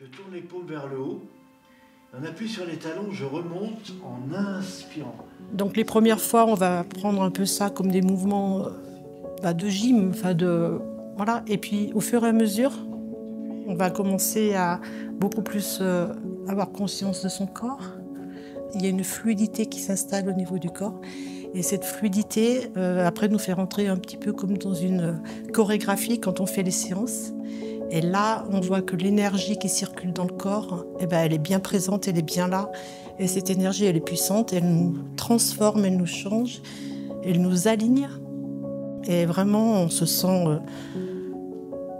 Je tourne l'épaule vers le haut. On appuie sur les talons, je remonte en inspirant. Donc les premières fois, on va prendre un peu ça comme des mouvements de gym, voilà. Et puis au fur et à mesure, on va commencer à beaucoup plus avoir conscience de son corps. Il y a une fluidité qui s'installe au niveau du corps. Et cette fluidité, après, nous fait rentrer un petit peu comme dans une chorégraphie quand on fait les séances. Et là, on voit que l'énergie qui circule dans le corps, elle est bien présente, elle est bien là. Et cette énergie, elle est puissante, elle nous transforme, elle nous change, elle nous aligne. Et vraiment, on se sent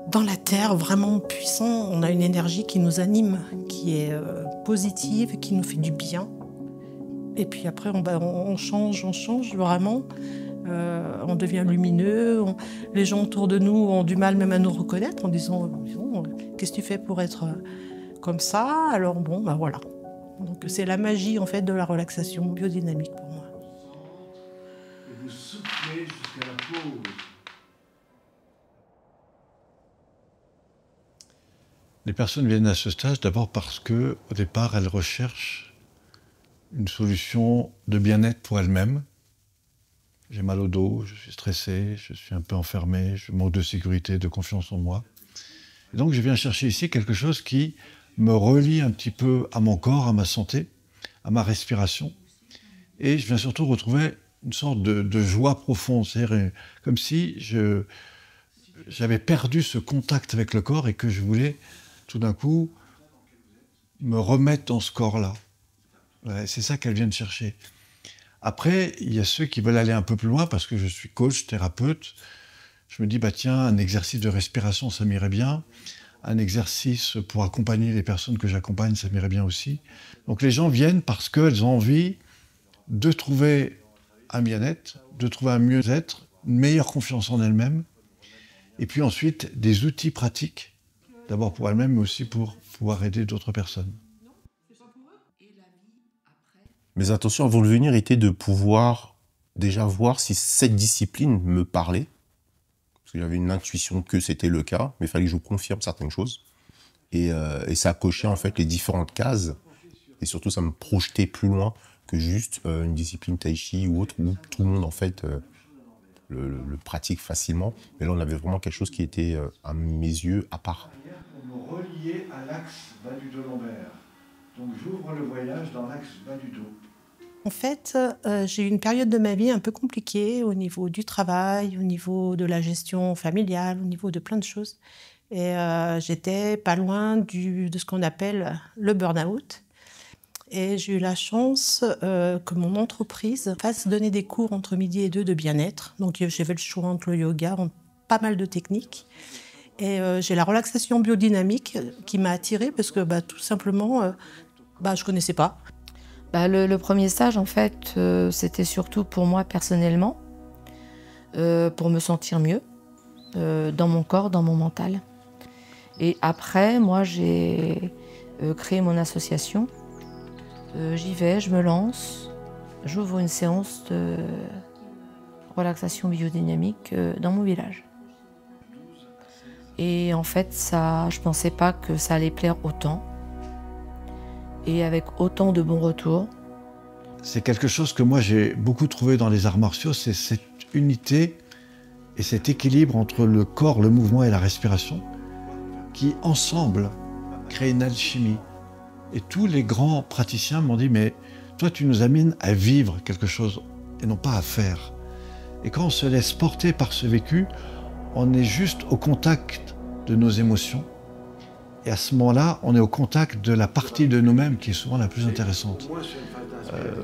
dans la terre, vraiment puissant. On a une énergie qui nous anime, qui est positive, qui nous fait du bien. Et puis après, on change vraiment. On devient lumineux. Les gens autour de nous ont du mal même à nous reconnaître en disant « Qu'est-ce que tu fais pour être comme ça ?» Alors bon, voilà. Donc c'est la magie en fait de la relaxation biodynamique pour moi. Et vous soufflez jusqu'à la pause. Les personnes viennent à ce stage d'abord parce que, au départ, elles recherchent une solution de bien-être pour elles-mêmes. J'ai mal au dos, je suis stressé, je suis un peu enfermé, je manque de sécurité, de confiance en moi. Et donc je viens chercher ici quelque chose qui me relie un petit peu à mon corps, à ma santé, à ma respiration. Et je viens surtout retrouver une sorte de joie profonde, c'est-à-dire comme si j'avais perdu ce contact avec le corps et que je voulais tout d'un coup me remettre dans ce corps-là. Ouais, c'est ça qu'elle vient de chercher. Après, il y a ceux qui veulent aller un peu plus loin parce que je suis coach, thérapeute. Je me dis, tiens, un exercice de respiration, ça m'irait bien. Un exercice pour accompagner les personnes que j'accompagne, ça m'irait bien aussi. Donc les gens viennent parce qu'elles ont envie de trouver un bien-être, de trouver un mieux-être, une meilleure confiance en elles-mêmes. Et puis ensuite, des outils pratiques, d'abord pour elles-mêmes, mais aussi pour pouvoir aider d'autres personnes. Mes intentions avant de venir étaient de pouvoir déjà voir si cette discipline me parlait. Parce que j'avais une intuition que c'était le cas, mais il fallait que je confirme certaines choses. Et ça cochait en fait les différentes cases. Et surtout, ça me projetait plus loin que juste une discipline tai chi ou autre, où tout le monde en fait le pratique facilement. Mais là, on avait vraiment quelque chose qui était, à mes yeux, à part. On me reliait à l'axe bas du dos lombaire. Donc j'ouvre le voyage dans l'axe bas du dos. En fait, j'ai eu une période de ma vie un peu compliquée au niveau du travail, au niveau de la gestion familiale, au niveau de plein de choses. Et j'étais pas loin de ce qu'on appelle le burn-out. Et j'ai eu la chance que mon entreprise fasse donner des cours entre midi et 2 de bien-être. Donc j'avais le choix entre le yoga, entre pas mal de techniques. Et j'ai la relaxation biodynamique qui m'a attirée parce que tout simplement, je connaissais pas. Le premier stage, en fait, c'était surtout pour moi personnellement, pour me sentir mieux dans mon corps, dans mon mental. Et après, moi, j'ai créé mon association. J'y vais, je me lance, j'ouvre une séance de relaxation biodynamique dans mon village. Et en fait, je pensais pas que ça allait plaire autant. Et avec autant de bons retours. C'est quelque chose que moi j'ai beaucoup trouvé dans les arts martiaux, c'est cette unité et cet équilibre entre le corps, le mouvement et la respiration qui, ensemble, créent une alchimie. Et tous les grands praticiens m'ont dit « mais toi tu nous amènes à vivre quelque chose et non pas à faire ». Et quand on se laisse porter par ce vécu, on est juste au contact de nos émotions. Et à ce moment-là, on est au contact de la partie de nous-mêmes qui est souvent la plus intéressante.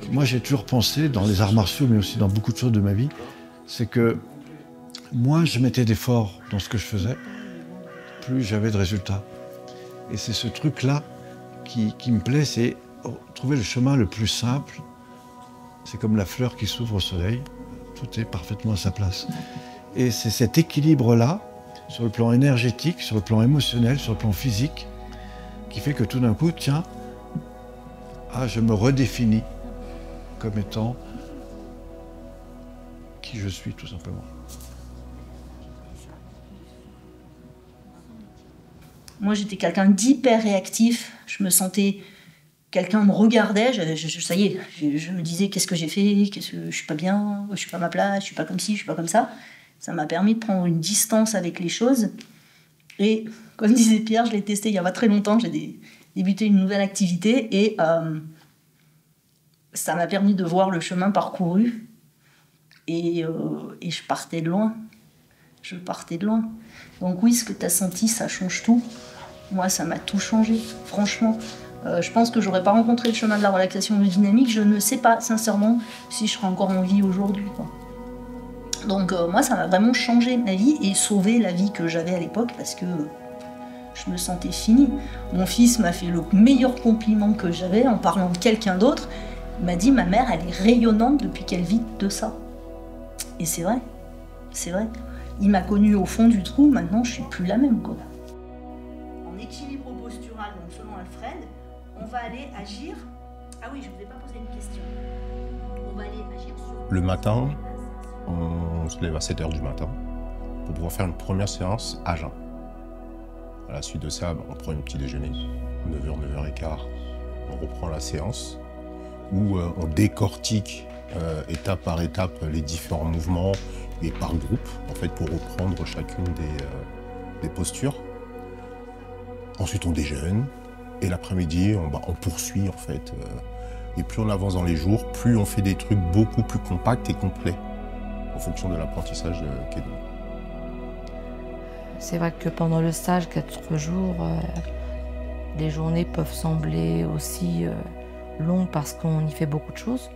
Moi, j'ai toujours pensé, dans les arts martiaux, mais aussi dans beaucoup de choses de ma vie, c'est que moins je mettais d'efforts dans ce que je faisais, plus j'avais de résultats. Et c'est ce truc-là qui me plaît, c'est trouver le chemin le plus simple. C'est comme la fleur qui s'ouvre au soleil, tout est parfaitement à sa place. Et c'est cet équilibre-là, sur le plan énergétique, sur le plan émotionnel, sur le plan physique, qui fait que tout d'un coup, tiens, je me redéfinis comme étant qui je suis, tout simplement. Moi, j'étais quelqu'un d'hyper réactif. Je me sentais... Quelqu'un me regardait, ça y est, je me disais qu'est-ce que j'ai fait, je suis pas bien, je suis pas à ma place, je suis pas comme ci, je suis pas comme ça. Ça m'a permis de prendre une distance avec les choses. Et comme disait Pierre, je l'ai testé il y a pas très longtemps, j'ai débuté une nouvelle activité et ça m'a permis de voir le chemin parcouru. Et je partais de loin. Je partais de loin. Donc oui, ce que tu as senti, ça change tout. Moi, ça m'a tout changé, franchement. Je pense que j'aurais pas rencontré le chemin de la relaxation biodynamique. Je ne sais pas, sincèrement, si je serais encore en vie aujourd'hui, quoi. Donc moi, ça m'a vraiment changé ma vie et sauvé la vie que j'avais à l'époque parce que je me sentais finie. Mon fils m'a fait le meilleur compliment que j'avais en parlant de quelqu'un d'autre. Il m'a dit, ma mère, elle est rayonnante depuis qu'elle vit de ça. Et c'est vrai, c'est vrai. Il m'a connue au fond du trou, maintenant je suis plus la même, quoi. En équilibre postural, donc selon Alfred, on va aller agir... Ah oui, je ne vous ai pas posé une question. On va aller agir sur... Le matin, on se lève à 7 h du matin pour pouvoir faire une première séance à jeun. À la suite de ça, on prend un petit déjeuner, 9 h, 9 h 15, on reprend la séance où on décortique étape par étape les différents mouvements et par groupe, en fait, pour reprendre chacune des postures. Ensuite, on déjeune et l'après-midi, on poursuit, en fait. Et plus on avance dans les jours, plus on fait des trucs beaucoup plus compacts et complets en fonction de l'apprentissage qu'est donné. C'est vrai que pendant le stage, 4 jours, les journées peuvent sembler aussi longues parce qu'on y fait beaucoup de choses.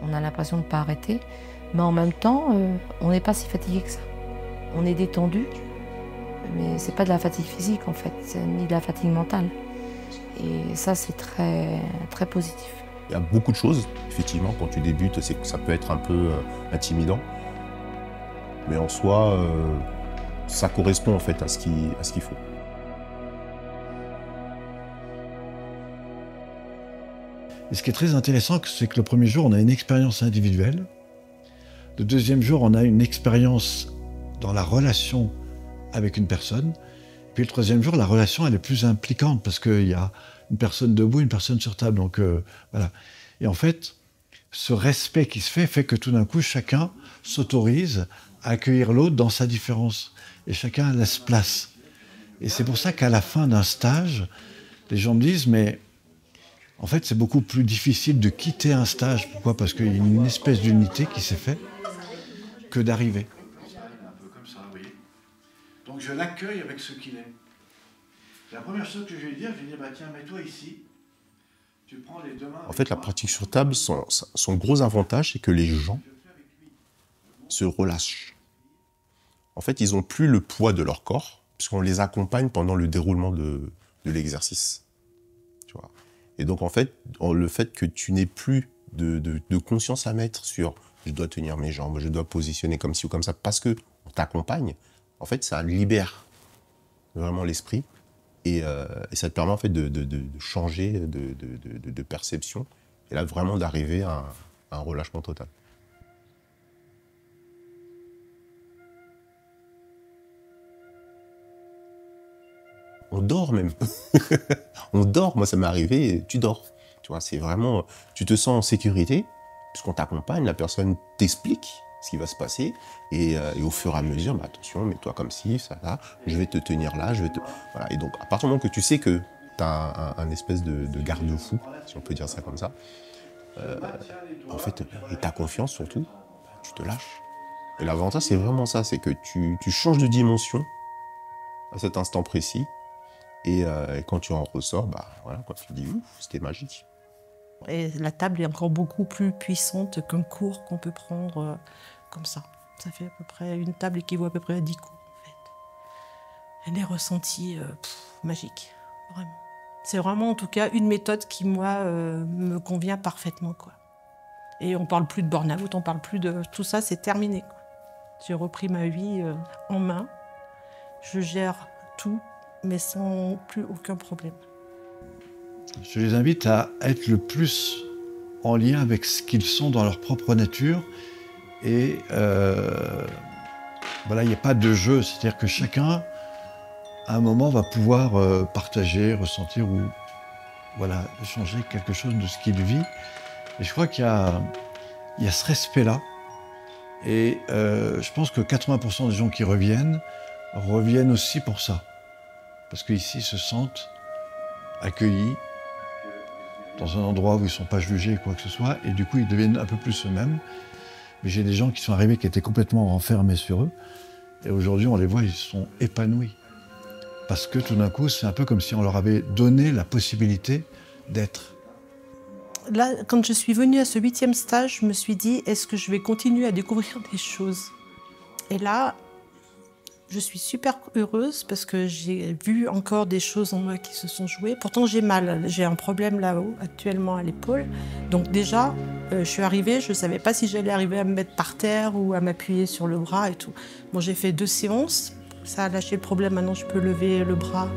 On a l'impression de ne pas arrêter, mais en même temps, on n'est pas si fatigué que ça. On est détendu, mais c'est pas de la fatigue physique en fait, ni de la fatigue mentale. Et ça, c'est très, très positif. Il y a beaucoup de choses, effectivement, quand tu débutes, ça peut être un peu intimidant. Mais en soi, ça correspond en fait à ce qu'il faut. Et ce qui est très intéressant, c'est que le premier jour, on a une expérience individuelle. Le deuxième jour, on a une expérience dans la relation avec une personne. Puis le troisième jour, la relation, elle est plus impliquante parce qu'il y a une personne debout, une personne sur table. Donc voilà. Et en fait, ce respect qui se fait que tout d'un coup, chacun s'autorise à accueillir l'autre dans sa différence. Et chacun laisse place. Et c'est pour ça qu'à la fin d'un stage, les gens me disent, mais en fait, c'est beaucoup plus difficile de quitter un stage. Pourquoi ? Parce qu'il y a une espèce d'unité qui s'est faite que d'arriver. Un peu comme ça, oui. Donc je l'accueille avec ce qu'il est. La première chose que je vais lui dire, bah, tiens, mets-toi ici. Tu prends les deux mains. En fait, la pratique sur table, son gros avantage, c'est que les gens se relâchent. En fait, ils n'ont plus le poids de leur corps, puisqu'on les accompagne pendant le déroulement de l'exercice. Tu vois. Et donc, en fait, le fait que tu n'aies plus de conscience à mettre sur « je dois tenir mes jambes, je dois positionner comme ci ou comme ça », parce qu'on t'accompagne, en fait, ça libère vraiment l'esprit et ça te permet en fait de changer de perception et là, vraiment d'arriver à un relâchement total. On dort même. On dort, moi ça m'est arrivé, tu dors. Tu vois, c'est vraiment, tu te sens en sécurité, puisqu'on t'accompagne, la personne t'explique ce qui va se passer, et au fur et à mesure, bah, attention, mets-toi comme ci, ça, là, je vais te tenir là, je vais te... Voilà. Et donc, à partir du moment que tu sais que tu as un espèce de garde-fou, si on peut dire ça comme ça, en fait, et ta confiance surtout, tu te lâches. Et l'avantage, c'est vraiment ça, c'est que tu changes de dimension à cet instant précis, et quand tu en ressors, bah voilà, quoi, tu te dis, ouf, c'était magique. Et la table est encore beaucoup plus puissante qu'un cours qu'on peut prendre comme ça. Ça fait à peu près, une table équivaut à peu près à 10 cours, en fait. Elle est ressentie magique, vraiment. C'est vraiment, en tout cas, une méthode qui, moi, me convient parfaitement, quoi. Et on parle plus de burn-out, on parle plus de... Tout ça, c'est terminé, quoi. J'ai repris ma vie en main. Je gère tout, mais sans plus aucun problème. Je les invite à être le plus en lien avec ce qu'ils sont dans leur propre nature. Et voilà, il n'y a pas de jeu. C'est-à-dire que chacun à un moment, va pouvoir partager, ressentir ou voilà, échanger quelque chose de ce qu'il vit. Et je crois qu'il y a ce respect-là. Et je pense que 80% des gens qui reviennent aussi pour ça. Parce qu'ici, ils se sentent accueillis dans un endroit où ils ne sont pas jugés, quoi que ce soit. Et du coup, ils deviennent un peu plus eux-mêmes. Mais j'ai des gens qui sont arrivés qui étaient complètement renfermés sur eux. Et aujourd'hui, on les voit, ils sont épanouis. Parce que tout d'un coup, c'est un peu comme si on leur avait donné la possibilité d'être. Là, quand je suis venue à ce 8e stage, je me suis dit, est-ce que je vais continuer à découvrir des choses? Et là, je suis super heureuse parce que j'ai vu encore des choses en moi qui se sont jouées. Pourtant, j'ai mal. J'ai un problème là-haut, actuellement à l'épaule. Donc déjà, je suis arrivée, je ne savais pas si j'allais arriver à me mettre par terre ou à m'appuyer sur le bras et tout. Bon, j'ai fait 2 séances. Ça a lâché le problème. Maintenant, je peux lever le bras.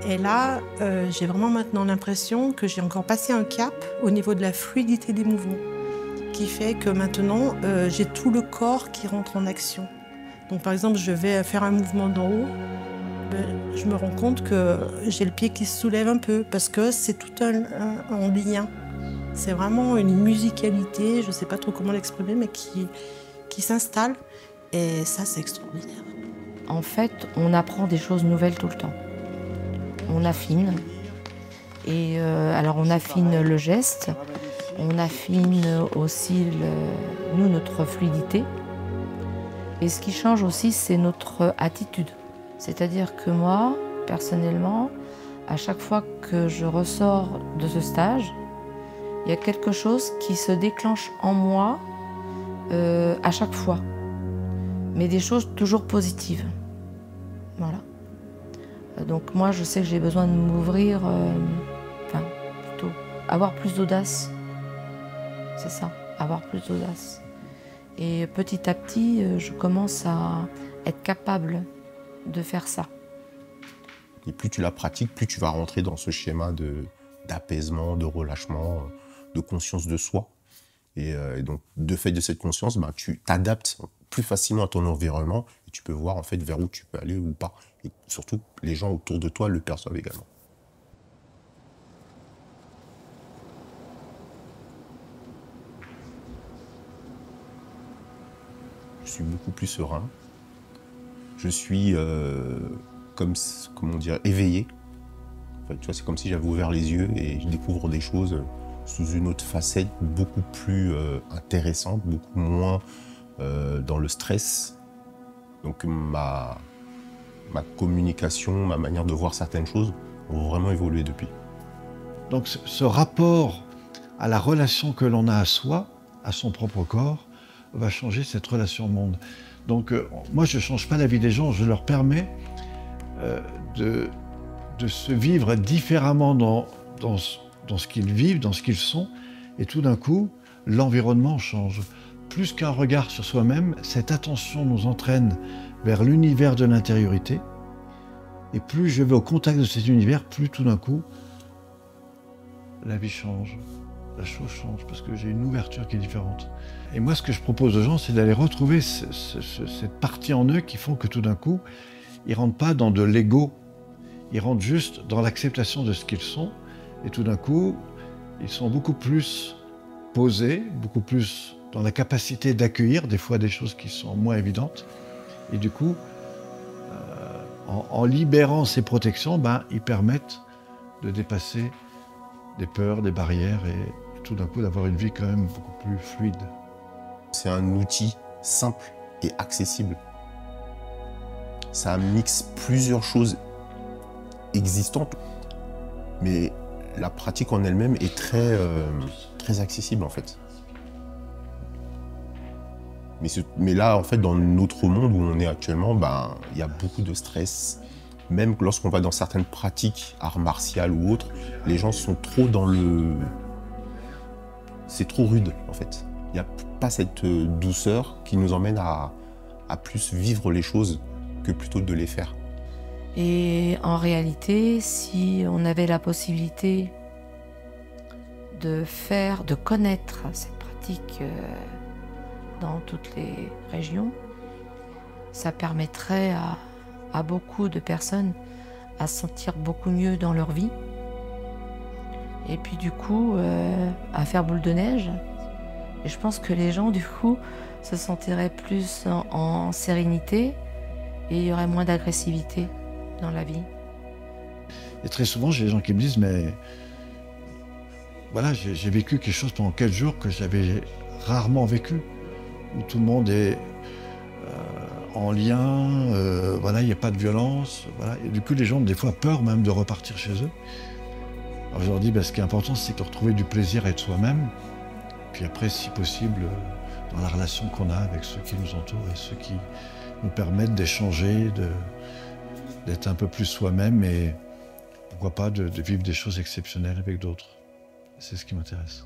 Et là, j'ai vraiment maintenant l'impression que j'ai encore passé un cap au niveau de la fluidité des mouvements, qui fait que maintenant, j'ai tout le corps qui rentre en action. Donc par exemple, je vais faire un mouvement d'en haut, je me rends compte que j'ai le pied qui se soulève un peu, parce que c'est tout un lien. C'est vraiment une musicalité, je ne sais pas trop comment l'exprimer, mais qui s'installe. Et ça, c'est extraordinaire. En fait, on apprend des choses nouvelles tout le temps. On affine. Et alors on affine le geste, on affine aussi notre fluidité. Et ce qui change aussi, c'est notre attitude. C'est-à-dire que moi, personnellement, à chaque fois que je ressors de ce stage, il y a quelque chose qui se déclenche en moi à chaque fois. Mais des choses toujours positives. Voilà. Donc moi, je sais que j'ai besoin de m'ouvrir, enfin, plutôt avoir plus d'audace. C'est ça, avoir plus d'audace. Et petit à petit, je commence à être capable de faire ça. Et plus tu la pratiques, plus tu vas rentrer dans ce schéma d'apaisement, de relâchement, de conscience de soi. Et donc, de fait de cette conscience, tu t'adaptes plus facilement à ton environnement et tu peux voir en fait vers où tu peux aller ou pas. Et surtout, les gens autour de toi le perçoivent également. Je suis beaucoup plus serein. Je suis éveillé. Enfin, tu vois, c'est comme si j'avais ouvert les yeux et je découvre des choses sous une autre facette, beaucoup plus intéressante, beaucoup moins dans le stress. Donc ma communication, ma manière de voir certaines choses ont vraiment évolué depuis. Donc ce rapport à la relation que l'on a à soi, à son propre corps, va changer cette relation au monde. Donc moi je ne change pas la vie des gens, je leur permets de se vivre différemment dans ce qu'ils vivent, dans ce qu'ils sont, et tout d'un coup, l'environnement change. Plus qu'un regard sur soi-même, cette attention nous entraîne vers l'univers de l'intériorité, et plus je vais au contact de cet univers, plus tout d'un coup, la vie change, la chose change, parce que j'ai une ouverture qui est différente. Et moi, ce que je propose aux gens, c'est d'aller retrouver cette partie en eux qui font que tout d'un coup, ils ne rentrent pas dans de l'ego, ils rentrent juste dans l'acceptation de ce qu'ils sont, et tout d'un coup, ils sont beaucoup plus posés, beaucoup plus dans la capacité d'accueillir des fois des choses qui sont moins évidentes. Et du coup, en libérant ces protections, ils permettent de dépasser des peurs, des barrières, et tout d'un coup d'avoir une vie quand même beaucoup plus fluide. C'est un outil simple et accessible. Ça mixe plusieurs choses existantes, mais la pratique en elle-même est très accessible en fait. Mais là, en fait, dans notre monde où on est actuellement, il y a beaucoup de stress. Même lorsqu'on va dans certaines pratiques, arts martiaux ou autres, les gens sont trop dans le... C'est trop rude, en fait. Il n'y a pas cette douceur qui nous emmène à plus vivre les choses que plutôt de les faire. Et en réalité, si on avait la possibilité de connaître cette pratique dans toutes les régions, ça permettrait à beaucoup de personnes à se sentir beaucoup mieux dans leur vie. Et puis du coup, à faire boule de neige. Et je pense que les gens, du coup, se sentiraient plus en sérénité et il y aurait moins d'agressivité dans la vie. Et très souvent, j'ai des gens qui me disent, mais voilà, j'ai vécu quelque chose pendant 4 jours que j'avais rarement vécu, où tout le monde est en lien, voilà, il n'y a pas de violence. Voilà. Et du coup, les gens ont des fois peur même de repartir chez eux. Alors je leur dis, ce qui est important, c'est de retrouver du plaisir à être soi-même. Puis après, si possible, dans la relation qu'on a avec ceux qui nous entourent et ceux qui nous permettent d'échanger, d'être un peu plus soi-même et pourquoi pas de vivre des choses exceptionnelles avec d'autres. C'est ce qui m'intéresse.